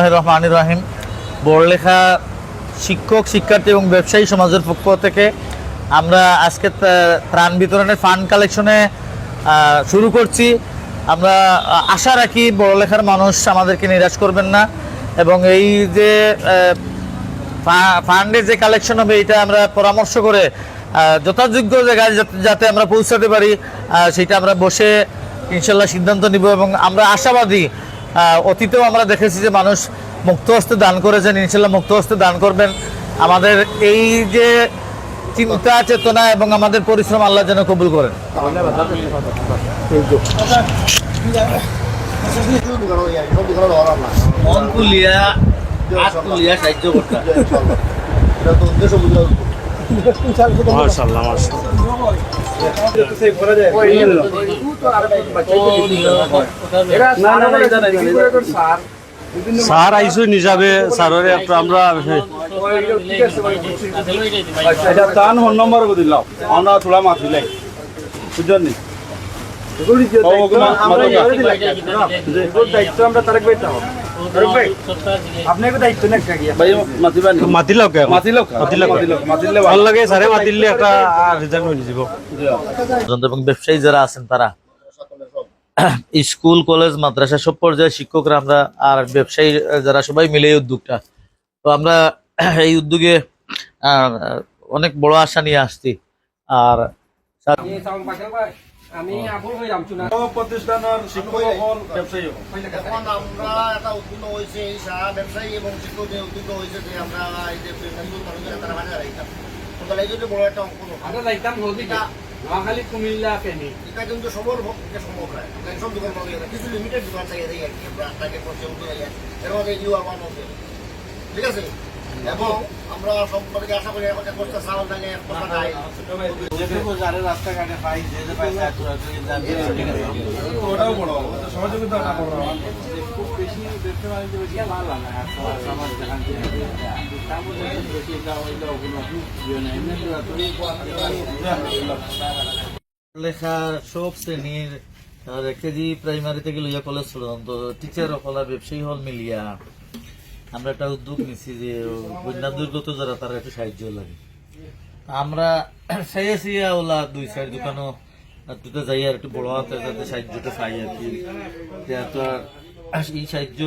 বিসমিল্লাহির রহমানির রহিম। বড়লেখা শিক্ষক, শিক্ষার্থী এবং ব্যবসায়ী সমাজের পক্ষ থেকে আমরা আজকে ত্রাণ বিতরণের ফান্ড কালেকশনে শুরু করছি। আমরা আশা রাখি বড়লেখার মানুষ আমাদেরকে নিরাশ করবেন না, এবং এই যে ফান্ডের যে কালেকশন হবে এটা আমরা পরামর্শ করে যথাযোগ্য জায়গায় যাতে আমরা পৌঁছাতে পারি সেটা আমরা বসে ইনশাল্লাহ সিদ্ধান্ত নিব। এবং আমরা আশাবাদী, অতীতেও আমরা দেখেছি যে মানুষ মুক্ত হস্তে দান করেছেন, ইনশাল্লাহ মুক্ত হস্তে দান করবেন। আমাদের এই যে চিন্তা চেতনা এবং আমাদের পরিশ্রম আল্লাহ যেন কবুল করেন। স্যার আইসো নিজাবে স্যারের একটা আমরা এটা তান ফোন নম্বর দিলাম আমরা তোলা মাতিলাই বুঝছেন নি এবং ব্যবসায়ী যারা আছেন তারা, স্কুল কলেজ মাদ্রাসা সব পর্যায়ে শিক্ষকরা আমরা আর ব্যবসায়ী যারা সবাই মিলে এই উদ্যোগটা, তো আমরা এই উদ্যোগে অনেক বড় আশা নিয়ে আসছি। আর আমি আবুল হই রামচুনা প্রতিষ্ঠানের শিক্ষক হল ব্যবসায়ী এখন আমরা একটা উদ্যোগ হয়েছে এই সারা ব্যবসায়ী এবং শিক্ষক যে উদ্যোগ হয়েছে যে আমরা এই যে তারা বাজার রাখতাম তাহলে এই জন্য বড় একটা অঙ্ক আমরা যাইতাম নদীটা নোয়াখালী কুমিল্লা ফেনী এটা কিন্তু সবর পক্ষে সম্ভব নয়। সব দোকান পাওয়া যায় কিছু লিমিটেড দোকান থাকে আর কি আমরা তাকে পৌঁছে উঠে যাই এর মধ্যে ইউ আমার মধ্যে ঠিক আছে। এবং আমরা সম্পর্কে আশা করি এখন এক বস্তা চাউল থাকে, এক বস্তা ডাল রাস্তাঘাটে পাই যে ওটাও বড় সহযোগিতা খুব বেশি ব্যবসা বাণিজ্য বেশি ভালো লাগে আর সমাজ দেখান লেখা সব শ্রেণীর কেজি প্রাইমারি থেকে লইয়া কলেজ পর্যন্ত টিচার হল ব্যবসায়ী হল মিলিয়া আমরা একটা উদ্যোগ নিচ্ছি যে বন্যা দুর্গত যারা তারা একটু সাহায্য লাগে। আমরা চাইছি ওলা 2-4 দোকানও দুটো যাই আর একটু বড় হাতে যাতে সাহায্যটা পাই আর কি। তো এই সাহায্য